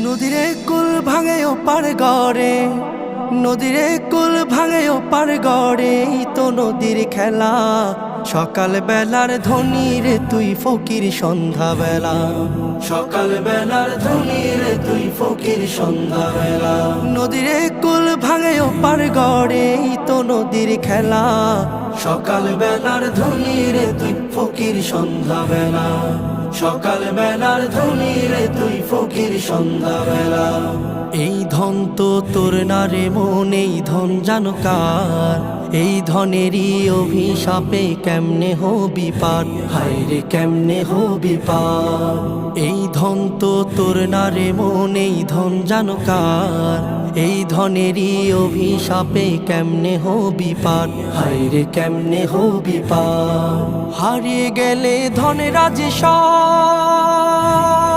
নদীরে কুল ভাঙে ও পার গড়ে, নদীরে কুল ভাঙে ও পার গড়ে, এই তো নদীর খেলা। সকাল বেলার ধনী রে তুই ফকির সন্ধ্যা বেলা, সকাল বেলার ধনী রে তুই ফকির সন্ধ্যা বেলা। নদীরে কুল ভাঙে ও পার গড়ে, এই তো নদীর খেলা। সকাল বেলার ধনী রে তুই ফকির সন্ধ্যা বেলা, সকাল বেলার ধনী রে তুই ফকির সন্ধ্যা বেলা। এই ধন তো তোর না রে মন, এই ধন জানো কার? এই ধনেরই অভিশাপে কেমনে হবি পার, হায় রে কেমনে হবি পার। এই ধন তো তোর না রে মন, এই ধন জানো কার? এই ধনেরই অভিশাপে কেমনে হবি পার, হায় রে কেমনে হবি পার। হারিয়ে গেলে ধনেরা যে সব